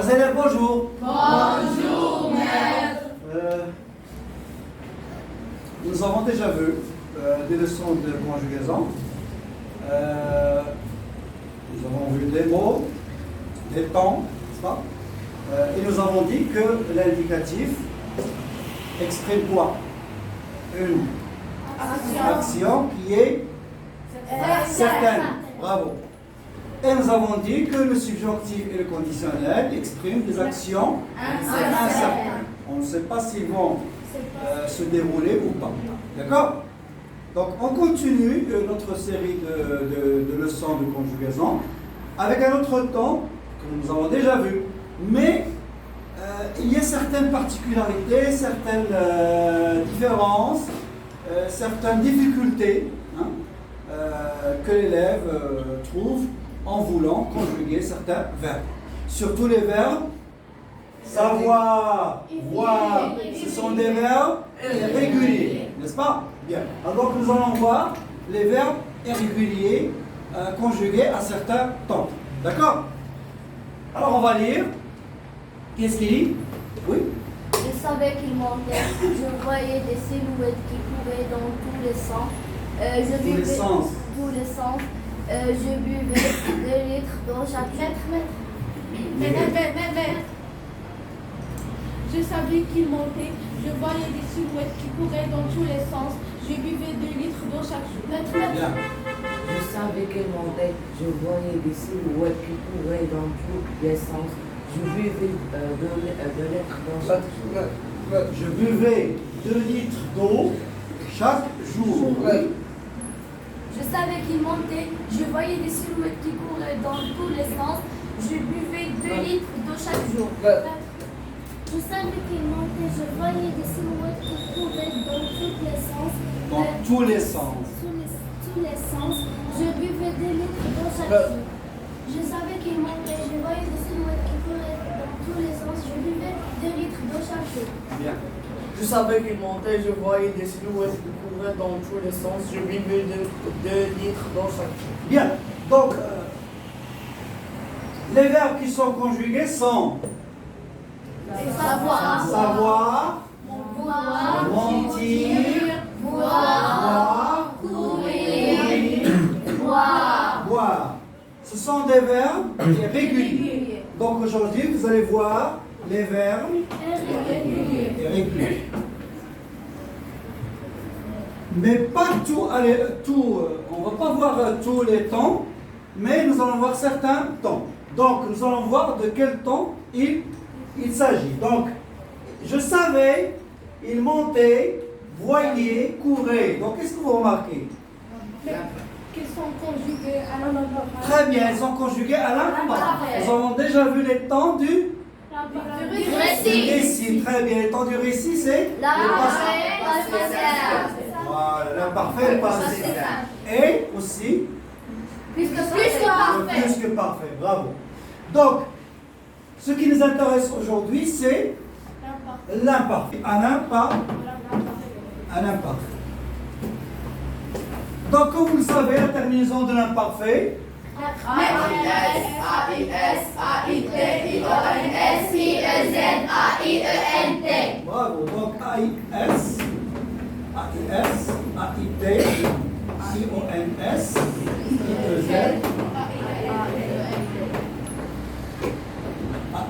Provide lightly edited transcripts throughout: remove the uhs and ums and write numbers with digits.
Chers élèves, bonjour. Bonjour, maître. Nous avons déjà vu des leçons de conjugaison. Nous avons vu des mots, des temps, n'est-ce pas? Et nous avons dit que l'indicatif exprime quoi? Une action qui est certaine. Bravo. Et nous avons dit que le subjonctif et le conditionnel expriment des actions incertaines. On ne sait pas s'ils vont se dérouler ou pas. D'accord? Donc on continue notre série de leçons de conjugaison avec un autre temps que nous avons déjà vu. Mais il y a certaines particularités, certaines différences, certaines difficultés que l'élève trouve en voulant conjuguer certains verbes. Surtout les verbes savoir, voir, ce sont des verbes irréguliers, n'est-ce pas? Bien. Alors nous allons voir les verbes irréguliers conjugués à certains temps. D'accord? Alors on va lire. Qu'est-ce qu'il dit? Oui? Je savais qu'il mentait. Je voyais des silhouettes qui couraient dans tous les sens. Tous les sens. Tous les sens. Je buvais 2 litres dans chaque mètre. Je savais qu'il mentait. Je voyais des silhouettes qui couraient dans tous les sens. Je buvais 2 litres dans chaque mètre. Bien. Je savais qu'elle montait, je voyais des silhouettes qui couraient dans tous les sens. Je buvais 2 litres dans chaque jour. Je buvais 2 litres d'eau chaque jour. Je savais qu'il mentait. Je voyais des silhouettes qui couraient dans tous les sens. Je buvais 2 litres d'eau chaque jour. Je savais qu'il mentait, je voyais des silhouettes qui couraient dans tous les sens. Dans tous les sens. Tous les sens. Je buvais 2 litres d'eau chaque jour. Je savais qu'il mentait, je voyais des silhouettes qui couraient dans tous les sens. Je buvais 2 litres d'eau chaque jour. Bien. Je savais qu'il mentait, je voyais des silhouettes qui couraient dans tous les sens. Je buvais 2 litres dans chaque jour. Bien. Donc, les verbes qui sont conjugués sont savoir, mentir, voir, courir, boire. Ce sont des verbes réguliers. Donc aujourd'hui, vous allez voir les verbes irréguliers. Mais pas tout, on ne va pas voir tous les temps, mais nous allons voir certains temps. Donc nous allons voir de quel temps il s'agit. Donc, je savais, il montait, voyait, courait. Donc, qu'est-ce que vous remarquez? Qu'ils sont conjugués à l'imparfait. Très bien, ils sont conjugués à l'imparfait. Nous avons déjà vu les temps du récit. Très bien, les temps du récit, c'est voilà, l'imparfait, le passé. Et aussi, plus que parfait. Bravo. Donc, ce qui nous intéresse aujourd'hui, c'est l'imparfait. Un imparfait. Donc, comme vous le savez, la terminaison de l'imparfait, bravo. Donc, AIS, AIT, IONS, IEZ,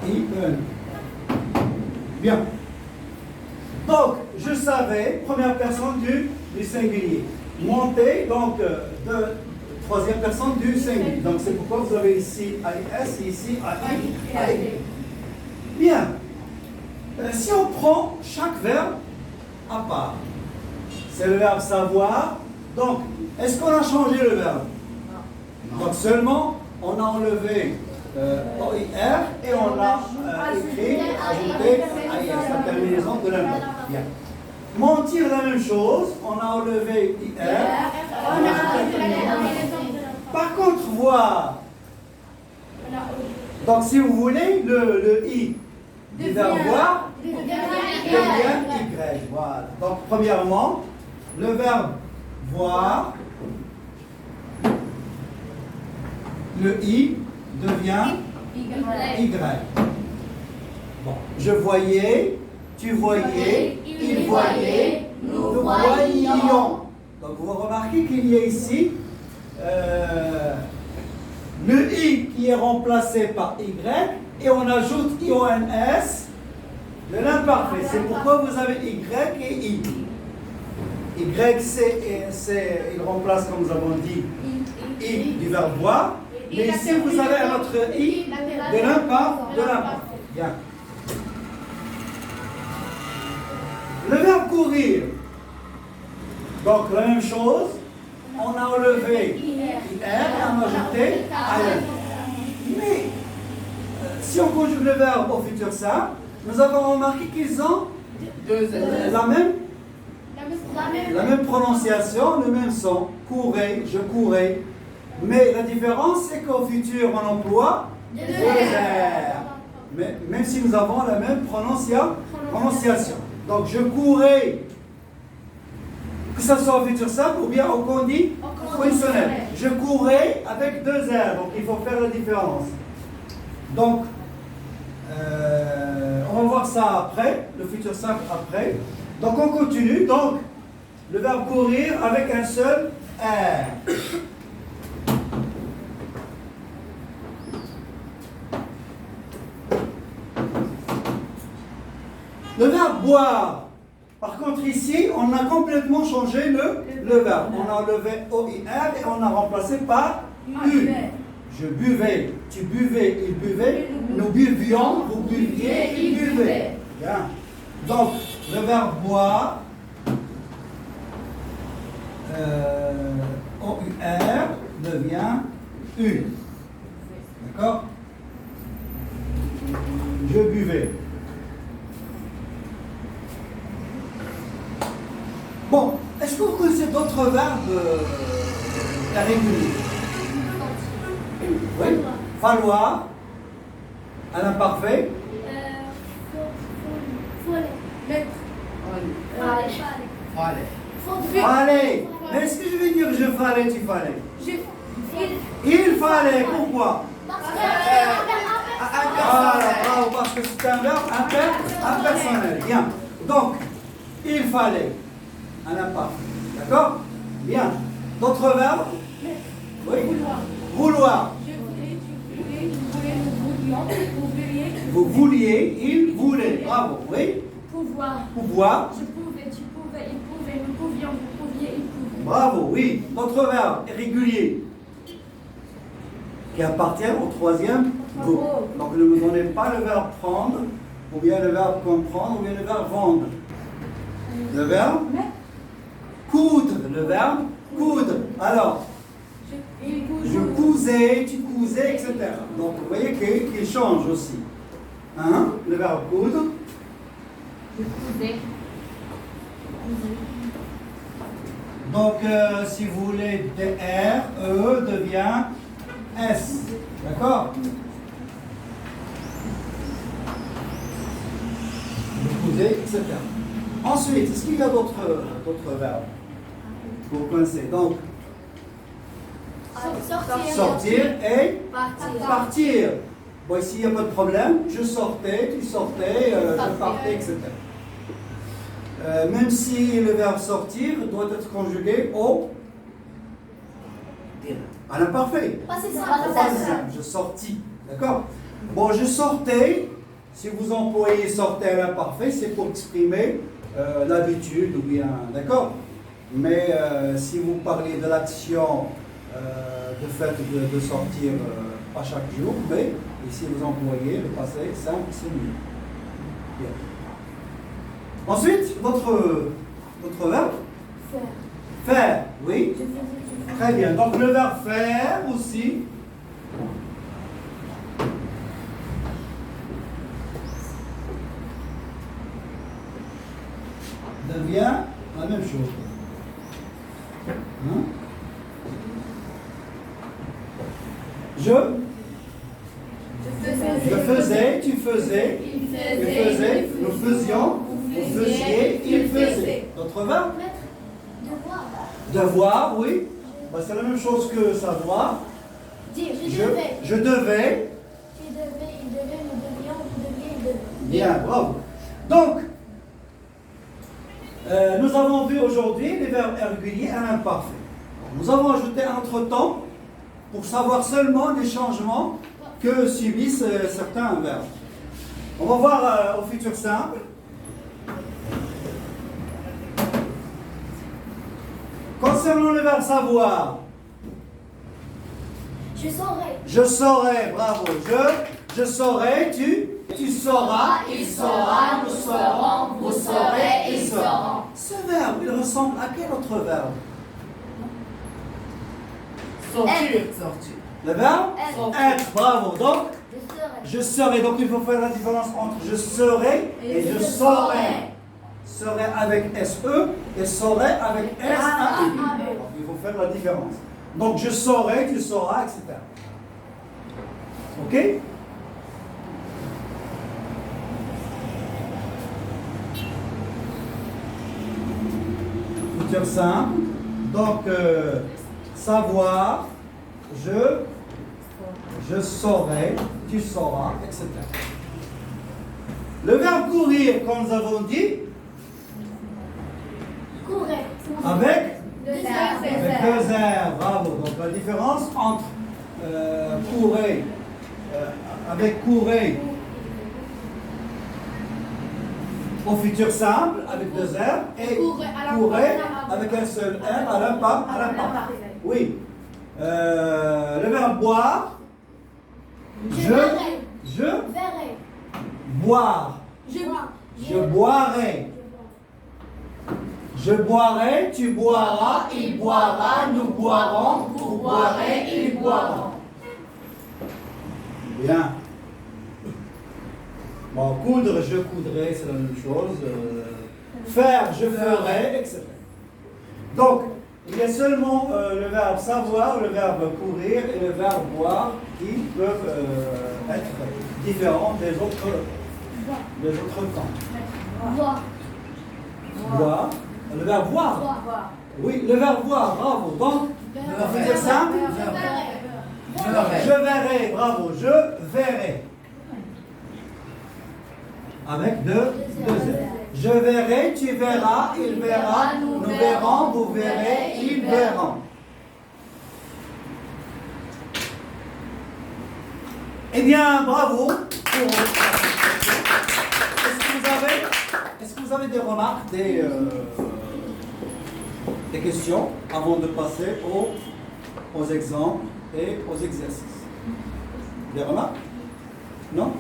AIEN. Bien. Donc, je savais, première personne du singulier. Monter, donc, troisième personne du singulier. Donc, c'est pourquoi vous avez ici AIS et ici AI. Bien. Si on prend chaque verbe à part, c'est le verbe savoir. Donc, est-ce qu'on a changé le verbe? Non. Donc, seulement, on a enlevé OIR et on a ajouté AIS, la terminaison de l'imparfait. Bien. Mentir, la même chose, on a enlevé IR. Par contre, voir. Donc, si vous voulez, le I du verbe voir devient Y. Voilà. Donc, premièrement, le verbe voir, le I devient Y. Bon. Je voyais, tu voyais, il voyait, nous voyions. Donc vous remarquez qu'il y a ici le I qui est remplacé par Y et on ajoute IONS de l'imparfait. C'est pourquoi vous avez Y et I. Y, il remplace, comme nous avons dit, I du verbe voir. Mais ici, vous avez un autre I de l'imparfait. Bien. Le verbe courir. Donc, la même chose. On a enlevé IR et on a ajouté IR. Mais, si on conjugue le verbe au futur simple, nous avons remarqué qu'ils ont la même prononciation, le même son. Courais, je courais. Mais la différence, c'est qu'au futur, on emploie deux R. Mais même si nous avons la même prononciation. Donc, je courais, que ce soit au futur simple ou bien au conditionnel. Je courais avec deux R. Donc, il faut faire la différence. Donc, on va voir ça après, le futur simple après. Donc, on continue. Donc, le verbe courir avec un seul R. Le verbe boire. Par contre, ici, on a complètement changé le verbe. On a enlevé OIR et on a remplacé par U. Je buvais, tu buvais, il buvait, nous buvions, vous buviez, il buvait. Bien. Donc, le verbe boire, OUR devient U. D'accord? Je buvais. Bon, est-ce que vous connaissez d'autres verbes irréguliers? Oui. Falloir, à l'imparfait. Fallait. Mais est-ce que je vais dire je fallais, tu fallais? Il fallait. Pourquoi? Bravo, parce que c'est un verbe impersonnel. Bien. Donc, il fallait. À l'imparfait. D'accord? Bien. D'autres verbes? Oui. Vouloir. Vous vouliez, il voulait. Bravo. Oui. Pouvoir. Je pouvais, tu pouvais, il pouvait, nous pouvions, vous pouviez, il pouvait. Bravo, oui. D'autres verbes réguliers qui appartiennent au troisième groupe. Donc ne me donnez pas le verbe prendre, ou bien le verbe comprendre, ou bien le verbe vendre. Le verbe coudre. Le verbe coudre. Alors, je cousais, tu cousais, etc. Donc vous voyez qu'il change aussi. Hein? Le verbe coudre. Je cousais. Donc, si vous voulez, DR, E devient S. D'accord? Vous cousez, etc. Ensuite, est-ce qu'il y a d'autres verbes que vous connaissez? Donc, sortir et partir. Bon, ici, il n'y a pas de problème. Je sortais, tu sortais, je partais, etc. Même si le verbe sortir doit être conjugué à l'imparfait. Je sortis. D'accord? Bon, je sortais. Si vous employez sortait à l'imparfait, c'est pour exprimer l'habitude ou bien. D'accord? Mais si vous parlez de l'action, de fait de sortir à chaque jour, mais ici vous employez le passé simple, c'est mieux. Bien. Ensuite, votre verbe? Faire, oui. Très bien. Donc le verbe faire aussi. Devient la même chose. Hein? Je faisais, tu faisais, il faisait, nous faisions, vous faisiez, il faisait. D'autres verbes? Devoir, oui. Ben, c'est la même chose que savoir. Dire, Je devais. Tu devais, il devait, nous devions, vous deviez, il devait. Bien, bravo. Donc, nous avons vu aujourd'hui les verbes irréguliers et imparfaits. Nous avons ajouté entre-temps pour savoir seulement les changements que subissent certains verbes. On va voir au futur simple. Concernant le verbe savoir, Je saurai. je saurai, bravo, je saurai, tu sauras, il saura, nous saurons, vous saurez, ils sauront. Ce verbe, il ressemble à quel autre verbe? Sortir. Le verbe être, bravo. Donc, Je serai. je serai, donc il faut faire la différence entre je serai et je saurai. Serai avec SE et saurai avec SAE. Donc, il faut faire la différence. Donc je saurai, tu sauras, etc. Ok? Futur simple. Donc, savoir, je saurai, tu sauras, etc. Le verbe courir, comme nous avons dit, Courir. avec Le deux R, bravo. Donc la différence entre courir, avec courir au futur simple avec deux R et courir avec un seul R à l'impact. Oui. Le verbe boire, Je verrai. je Verrai. boire, je boirai. Je boirai, tu boiras, il boira, nous boirons, vous boirez, ils boiront. Bien. Bon, coudre, je coudrai, c'est la même chose. Faire, je ferai, etc. Donc, il y a seulement le verbe savoir, le verbe courir et le verbe boire qui peuvent être différents des autres temps. Voir. Boire. Le verbe voir. Voir. Oui, le verbe voir, bravo. Donc, on va dire simple. Je verrai. Je verrai, bravo. Je verrai. Avec deux R. Je verrai, tu verras, il verra, nous verrons, vous verrez, ils verront. Eh bien, bravo. Est-ce que vous avez des remarques, des questions avant de passer aux exemples et aux exercices? Des remarques? Non?